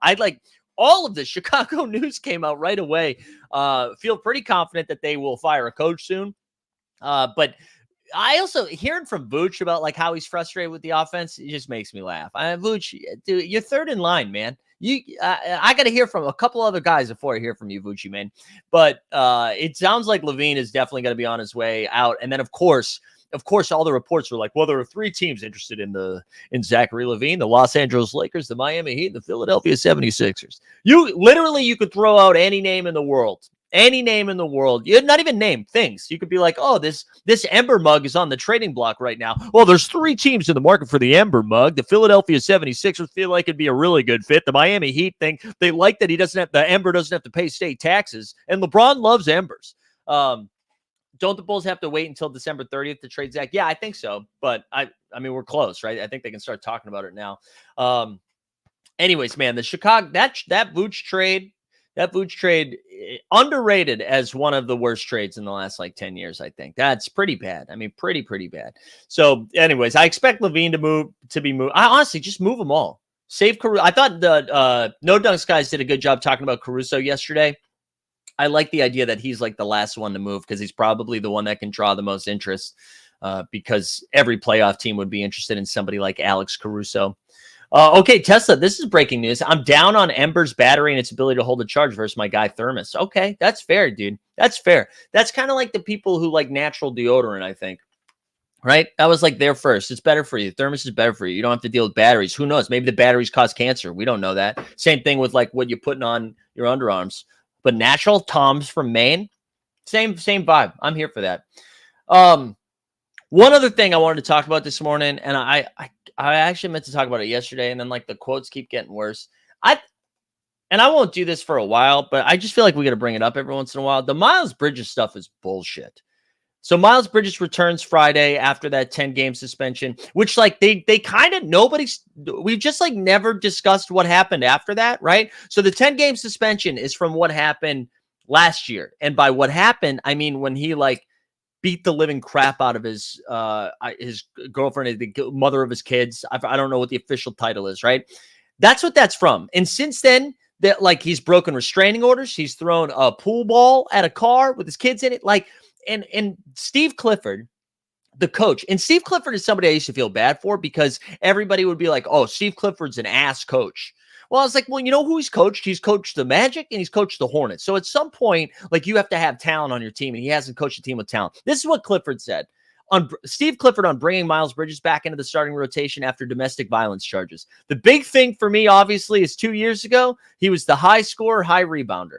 All of the Chicago news came out right away. Feel pretty confident that they will fire a coach soon. But I also hearing from Vooch about like how he's frustrated with the offense. It just makes me laugh. Vooch, dude, you're third in line, man. I got to hear from a couple other guys before I hear from you, Vucci, man. But it sounds like LaVine is definitely going to be on his way out. And then, of course, all the reports were like, well, there are 3 teams interested in Zachary LaVine: the Los Angeles Lakers, the Miami Heat, and the Philadelphia 76ers. You could throw out any name in the world. Any name in the world. You'd not even name things. You could be like, oh, this Ember mug is on the trading block right now. Well, there's 3 teams in the market for the Ember mug. The Philadelphia 76ers feel like it'd be a really good fit. The Miami Heat think they like that the Ember doesn't have to pay state taxes. And LeBron loves Embers. Don't the Bulls have to wait until December 30th to trade Zach? Yeah, I think so. But I mean, we're close, right? I think they can start talking about it now. Anyways, man, the Chicago, that Vooch trade, That Vooch trade, underrated as one of the worst trades in the last like 10 years, I think. That's pretty bad. I mean, pretty bad. So anyways, I expect Levine to be moved. I honestly just move them all. Save Caruso. I thought the No Dunks guys did a good job talking about Caruso yesterday. I like the idea that he's like the last one to move because he's probably the one that can draw the most interest because every playoff team would be interested in somebody like Alex Caruso. Okay, Tesla, this is breaking news. I'm down on Ember's battery and its ability to hold a charge versus my guy Thermos. Okay, that's fair, dude. That's fair. That's kind of like the people who like natural deodorant, I think. Right? That was like there first. It's better for you. Thermos is better for you. You don't have to deal with batteries. Who knows? Maybe the batteries cause cancer. We don't know that. Same thing with like what you're putting on your underarms. But natural Toms from Maine, same vibe. I'm here for that. One other thing I wanted to talk about this morning, and I actually meant to talk about it yesterday, and then like the quotes keep getting worse. I won't do this for a while, but I just feel like we got to bring it up every once in a while. The Miles Bridges stuff is bullshit. So Miles Bridges returns Friday after that 10-game suspension, which like they kind of we've just like never discussed what happened after that, right? So the 10-game suspension is from what happened last year. And by what happened, I mean when he like beat the living crap out of his girlfriend, the mother of his kids. I don't know what the official title is, right? That's what that's from. And since then, that like he's broken restraining orders, he's thrown a pool ball at a car with his kids in it, like. And Steve Clifford, the coach, and Steve Clifford is somebody I used to feel bad for because everybody would be like, oh, Steve Clifford's an ass coach. Well, I was like, well, you know who he's coached? He's coached the Magic and he's coached the Hornets. So at some point, like you have to have talent on your team, and he hasn't coached a team with talent. This is what Clifford said. Steve Clifford on bringing Miles Bridges back into the starting rotation after domestic violence charges. The big thing for me, obviously, is 2 years ago, he was the high scorer, high rebounder.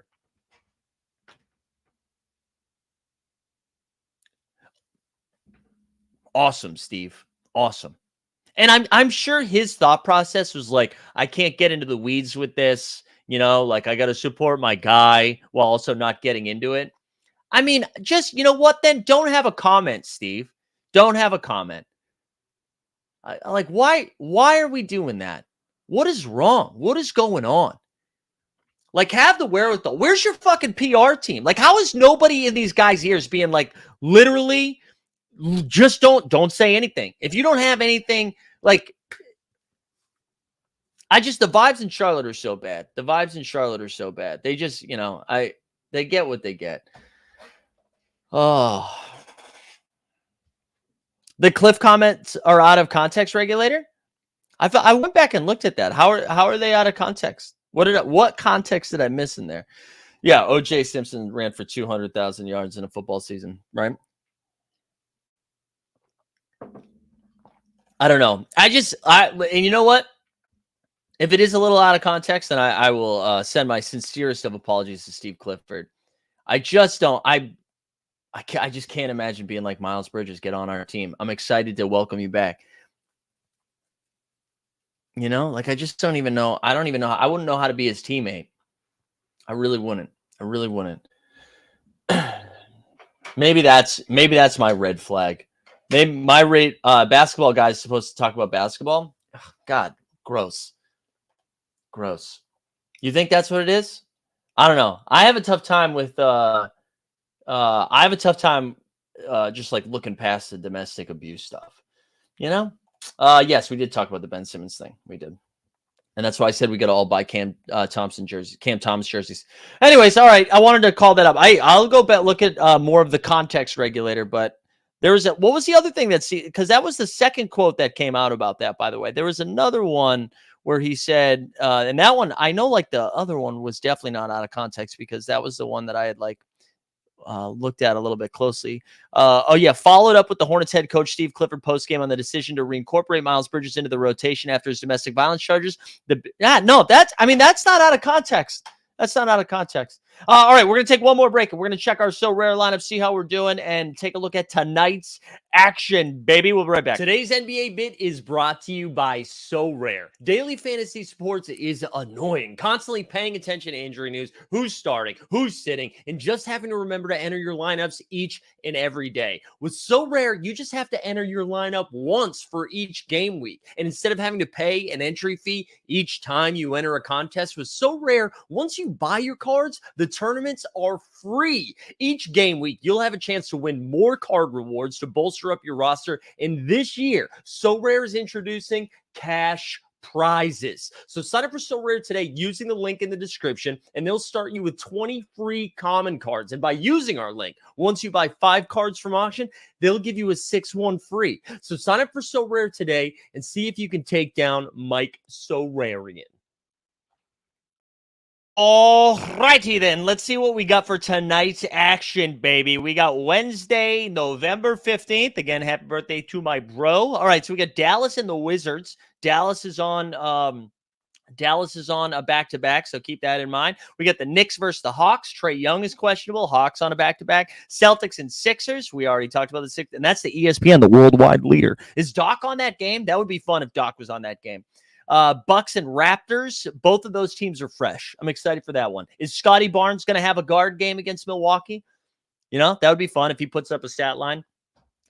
Awesome, Steve. Awesome. And I'm sure his thought process was like, I can't get into the weeds with this, you know, like I got to support my guy while also not getting into it. I mean, just, you know what, then don't have a comment, Steve. Don't have a comment. Like, why are we doing that? What is wrong? What is going on? Like, have the wherewithal. Where's your fucking PR team? Like, how is nobody in these guys' ears being like, literally, just don't say anything. If you don't have anything, like, the vibes in Charlotte are so bad. The vibes in Charlotte are so bad. They just, you know, they get what they get. Oh, the Cliff comments are out of context, regulator. I went back and looked at that. How are they out of context? What context did I miss in there? Yeah, O.J. Simpson ran for 200,000 yards in a football season, right? I don't know. And you know what? If it is a little out of context, then I will send my sincerest of apologies to Steve Clifford. I just don't. I just can't imagine being like Miles Bridges. Get on our team. I'm excited to welcome you back. You know, like I just don't even know. I don't even know. I wouldn't know how to be his teammate. I really wouldn't. Maybe that's my red flag. Maybe my basketball guy is supposed to talk about basketball. Ugh, God, gross. You think that's what it is? I don't know. I have a tough time with. Just like looking past the domestic abuse stuff. You know. Yes, we did talk about the Ben Simmons thing. We did. And that's why I said we got to all buy Cam Thomas jerseys. Anyways, all right. I wanted to call that up. I'll go back, look at more of the context, regulator, but there was what was the other thing because that was the second quote that came out about that, by the way. There was another one where he said, and that one, I know like the other one was definitely not out of context because that was the one that I had like looked at a little bit closely. Followed up with the Hornets head coach Steve Clifford postgame on the decision to reincorporate Miles Bridges into the rotation after his domestic violence charges. That's not out of context. That's not out of context. All right, we're going to take one more break, and we're going to check our So Rare lineup, see how we're doing, and take a look at tonight's action, baby. We'll be right back. Today's NBA bit is brought to you by So Rare. Daily fantasy sports is annoying. Constantly paying attention to injury news, who's starting, who's sitting, and just having to remember to enter your lineups each and every day. With So Rare, you just have to enter your lineup once for each game week. And instead of having to pay an entry fee each time you enter a contest with So Rare, once you buy your cards, the tournaments are free. Each game week, you'll have a chance to win more card rewards to bolster up your roster. And this year, So Rare is introducing cash prizes. So sign up for So Rare today using the link in the description, and they'll start you with 20 free common cards. And by using our link, once you buy 5 cards from auction, they'll give you a 6-1 free. So sign up for So Rare today and see if you can take down Mike Sorarian. All righty then, let's see what we got for tonight's action, baby. We got Wednesday, November 15th. Again, happy birthday to my bro. All right, so we got Dallas and the Wizards. Dallas is on a back-to-back, so keep that in mind. We got the Knicks versus the Hawks. Trae Young is questionable. Hawks on a back-to-back. Celtics and Sixers. We already talked about the Sixers, and that's the ESPN, the worldwide leader. Is Doc on that game? That would be fun if Doc was on that game. Bucks and Raptors, both of those teams are fresh. I'm excited for that one. Is Scotty Barnes going to have a guard game against Milwaukee? You know, that would be fun if he puts up a stat line.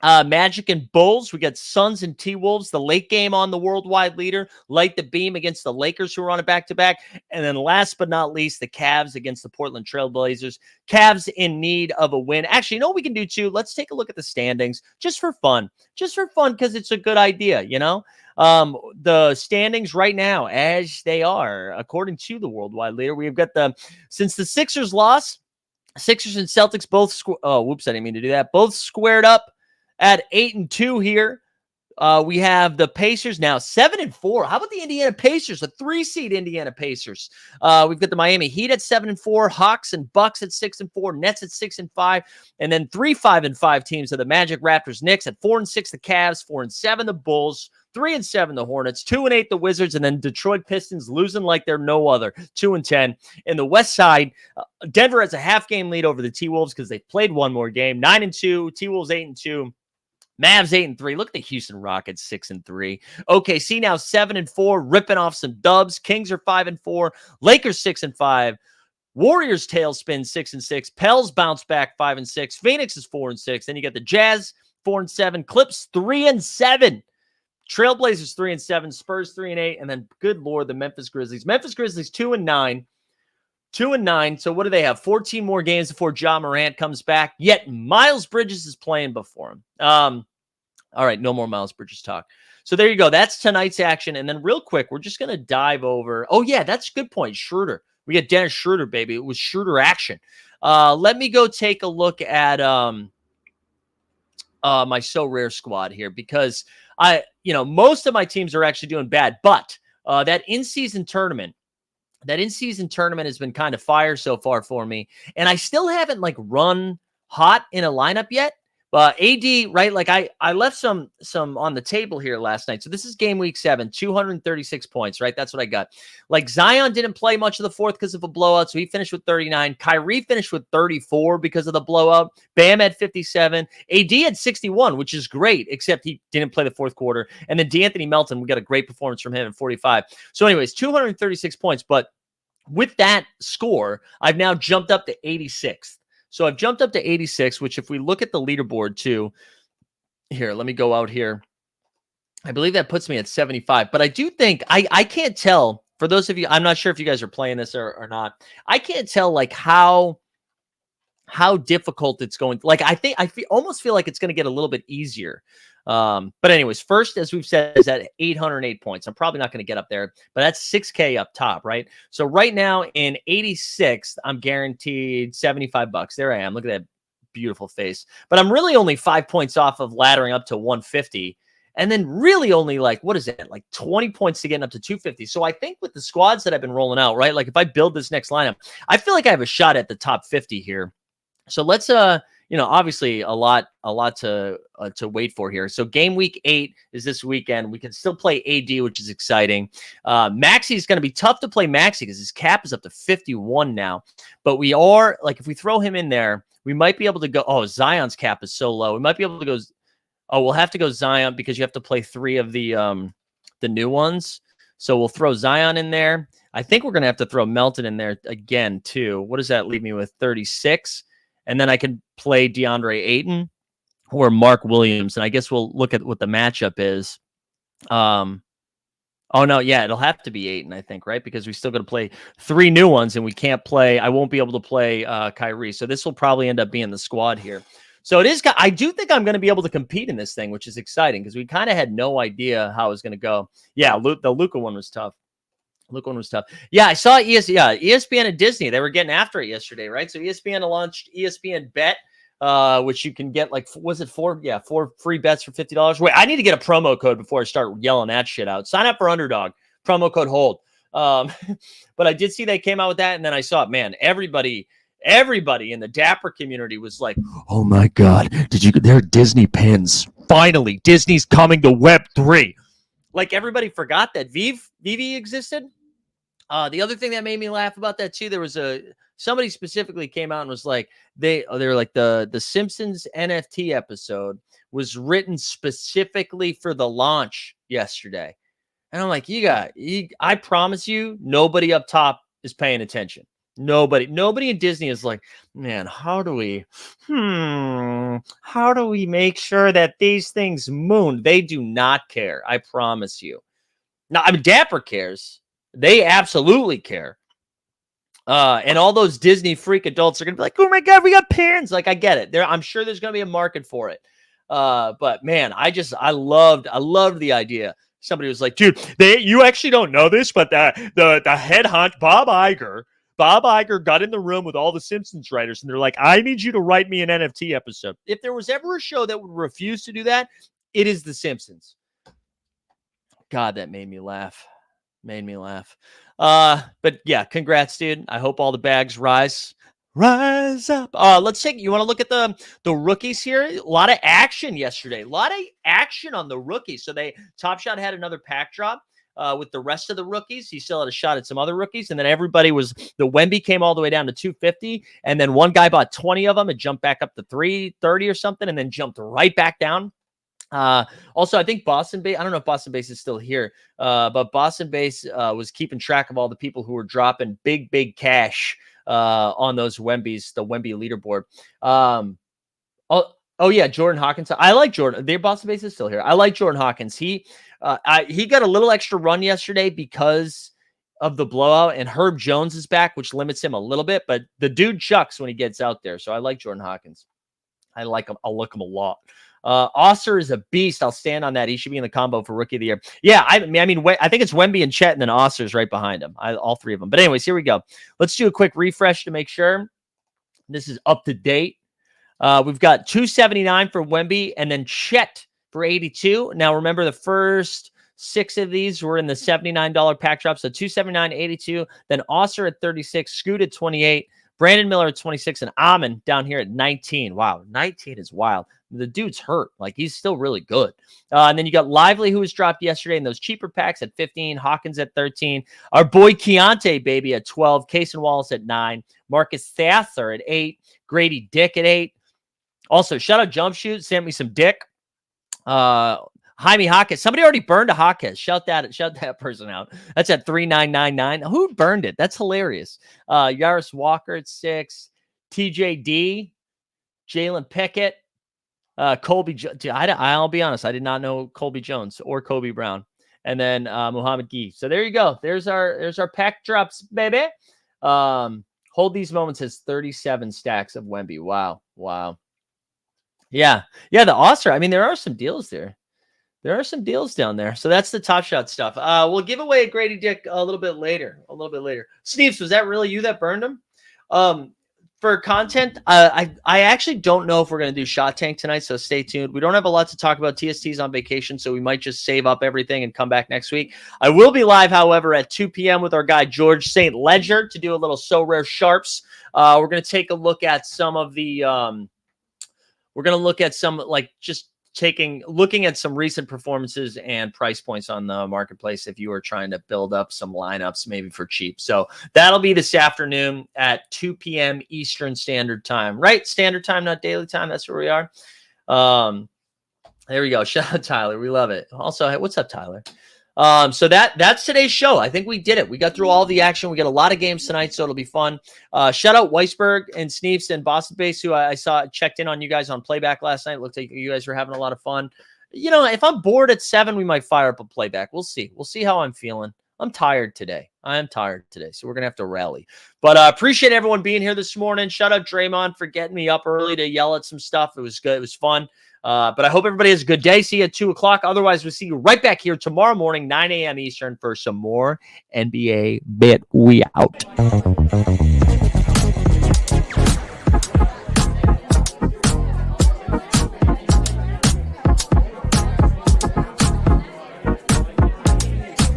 Magic and Bulls. We got Suns and T-Wolves. The late game on the worldwide leader. Light the beam against the Lakers, who are on a back-to-back. And then last but not least, the Cavs against the Portland Trailblazers. Cavs in need of a win. Actually, you know what we can do too? Let's take a look at the standings just for fun. Just for fun, because it's a good idea, you know? The standings right now, as they are, according to the worldwide leader, we've got since the Sixers lost, Sixers and Celtics both, I didn't mean to do that. Both squared up at 8-2 here. We have the Pacers now 7-4. How about the Indiana Pacers? The 3-seed Indiana Pacers. We've got the Miami Heat at 7-4, Hawks and Bucks at 6-4, Nets at 6-5, and then 3 5-5 teams are the Magic, Raptors, Knicks at 4-6, the Cavs, 4-7, the Bulls, 3-7, the Hornets, 2-8, the Wizards, and then Detroit Pistons losing like they're no other, 2-10. In the West Side, Denver has a half-game lead over the T-Wolves because they've played one more game, 9-2, T-Wolves 8-2. Mavs 8-3. Look at the Houston Rockets 6-3. OKC now 7-4, ripping off some dubs. Kings are 5-4. Lakers 6-5. Warriors tailspin 6-6. Pels bounce back 5-6. Phoenix is 4-6. Then you got the Jazz 4-7. Clips 3-7. Trailblazers 3-7. Spurs 3-8. And then, good Lord, the Memphis Grizzlies. Memphis Grizzlies 2-9. 2-9. So what do they have? 14 more games before Ja Morant comes back. Yet Miles Bridges is playing before him. All right, no more Miles Bridges talk. So there you go. That's tonight's action. And then real quick, we're just going to dive over. Oh, yeah, that's a good point. Schroeder. We got Dennis Schroeder, baby. It was Schroeder action. Let me go take a look at my So Rare squad here, because most of my teams are actually doing bad. But that in-season tournament has been kind of fire so far for me. And I still haven't run hot in a lineup yet. AD, right? I left some on the table here last night. So this is game week 7, 236 points, right? That's what I got. Zion didn't play much of the fourth because of a blowout. So he finished with 39. Kyrie finished with 34 because of the blowout. Bam had 57. AD had 61, which is great, except he didn't play the fourth quarter. And then DeAnthony Melton, we got a great performance from him at 45. So anyways, 236 points. But with that score, I've now jumped up to 86th. So I've jumped up to 86, which if we look at the leaderboard too, here, let me go out here. I believe that puts me at 75. But I do think, I can't tell, for those of you, I'm not sure if you guys are playing this or not. I can't tell how difficult it's going. Almost feel like it's going to get a little bit easier. But anyways, first, as we've said, is at 808 points. I'm probably not going to get up there, but that's 6K up top, right? So right now in 86th, I'm guaranteed $75. There I am. Look at that beautiful face. But I'm really only 5 points off of laddering up to 150. And then really only 20 points to getting up to 250. So I think with the squads that I've been rolling out, right? If I build this next lineup, I feel like I have a shot at the top 50 here. So let's obviously a lot to wait for here. So game week 8 is this weekend. We can still play AD, which is exciting. Maxey is going to be tough to play Maxey because his cap is up to 51 now. But we are like, if we throw him in there, we might be able to go. Oh, Zion's cap is so low. We might be able to go. Oh, we'll have to go Zion because you have to play 3 of the new ones. So we'll throw Zion in there. I think we're going to have to throw Melton in there again, too. What does that leave me with? 36. And then I can play DeAndre Ayton or Mark Williams. And I guess we'll look at what the matchup is. Oh, no. Yeah, it'll have to be Ayton, I think, right? Because we still got to play 3 new ones and we can't play. I won't be able to play Kyrie. So this will probably end up being the squad here. So it is. I do think I'm going to be able to compete in this thing, which is exciting because we kind of had no idea how it was going to go. Yeah, the Luka one was tough. Yeah, I saw ESPN and Disney. They were getting after it yesterday, right? So ESPN launched ESPN Bet, which you can get like, was it 4 free bets for $50? Wait, I need to get a promo code before I start yelling that shit out. Sign up for Underdog. Promo code HOLD. But I did see they came out with that, and then I saw it. Man, everybody in the Dapper community was like, "Oh my God, they're Disney pins. Finally, Disney's coming to Web3." Like everybody forgot that Vivi existed. The other thing that made me laugh about that too, there was somebody specifically came out and was like, they were like the Simpsons NFT episode was written specifically for the launch yesterday. And I'm like, I promise you, nobody up top is paying attention. Nobody in Disney is like, man, how do we make sure that these things moon? They do not care. I promise you. Now, I mean, Dapper cares. They absolutely care. And all those Disney freak adults are going to be like, oh my God, we got pins. Like, I get it. I'm sure there's going to be a market for it. But man, I loved the idea. Somebody was like, dude, you actually don't know this, but the head hunt, Bob Iger got in the room with all the Simpsons writers, and they're like, I need you to write me an NFT episode. If there was ever a show that would refuse to do that, it is The Simpsons. God, that made me laugh. But yeah, congrats, dude. I hope all the bags rise up. Let's take. You want to look at the rookies here? A lot of action yesterday. A lot of action on the rookies. So Top Shot had another pack drop with the rest of the rookies. He still had a shot at some other rookies, and then the Wemby came all the way down to 250, and then one guy bought 20 of them and jumped back up to 330 or something, and then jumped right back down. Also, I think Boston Base, I don't know if Boston Base is still here, but Boston Base was keeping track of all the people who were dropping big cash on those Wembys, the Wemby leaderboard. Oh yeah, Jordan Hawkins. I like Jordan. Their Boston Base is still here. I like Jordan Hawkins. He got a little extra run yesterday because of the blowout, and Herb Jones is back, which limits him a little bit, but the dude chucks when he gets out there. So I like Jordan Hawkins. I like him. I'll look him a lot. Osser is a beast. I'll stand on that. He should be in the combo for Rookie of the Year. Yeah, I mean, I think it's Wemby and Chet, and then Osser's right behind him. All 3 of them. But anyways, here we go. Let's do a quick refresh to make sure this is up to date. We've got 279 for Wemby, and then Chet for 82. Now, remember, the first 6 of these were in the $79 pack drop. So 279, 82. Then Osser at 36, Scoot at 28, Brandon Miller at 26, and Amon down here at 19. Wow, 19 is wild. The dude's hurt. Like, he's still really good. And then you got Lively, who was dropped yesterday in those cheaper packs at 15. Hawkins at 13. Our boy Keontae, baby, at 12. Case and Wallace at 9. Marcus Thasser at 8. Grady Dick at 8. Also, shout out Jump Shoot. Sent me some dick. Jaime Hawkins. Somebody already burned a Hawkins. Shout that person out. That's at 3999. Who burned it? That's hilarious. Yaris Walker at 6. TJD. Jalen Pickett. Colby. I'll be honest. I did not know Colby Jones or Kobe Brown. And then Muhammad Gee. So there you go. There's our pack drops, baby. Hold These Moments has 37 stacks of Wemby. Wow. Yeah. The Osser. I mean, there are some deals there. There are some deals down there. So that's the Top Shot stuff. We'll give away a Grady Dick a little bit later. Sneeps, was that really you that burned him? For content, I actually don't know if we're going to do Shot Tank tonight, so stay tuned. We don't have a lot to talk about. TST's on vacation, so we might just save up everything and come back next week. I will be live, however, at 2 p.m. with our guy George St. Ledger to do a little So Rare Sharps. We're going to take a look at some of the we're going to look at some, like, just looking at some recent performances and price points on the marketplace if you are trying to build up some lineups maybe for cheap. So that'll be this afternoon at 2 p.m. Eastern Standard Time, right? Standard Time, not daily time. That's where we are. There we go. Shout out Tyler. We love it. Also, hey, what's up, Tyler? So that's today's show. I think we did it. We got through all the action. We got a lot of games tonight, so it'll be fun. Shout out Weisberg and Sneeves and Boston Base, who I saw checked in on you guys on playback last night. Looked like you guys were having a lot of fun. You know, if I'm bored at 7, we might fire up a playback. We'll see. We'll see how I'm feeling. I'm tired today. I am tired today, so we're going to have to rally. But appreciate everyone being here this morning. Shout out Draymond for getting me up early to yell at some stuff. It was good. It was fun. But I hope everybody has a good day. See you at 2 o'clock. Otherwise, we'll see you right back here tomorrow morning, 9 a.m. Eastern, for some more NBA Bet. We out.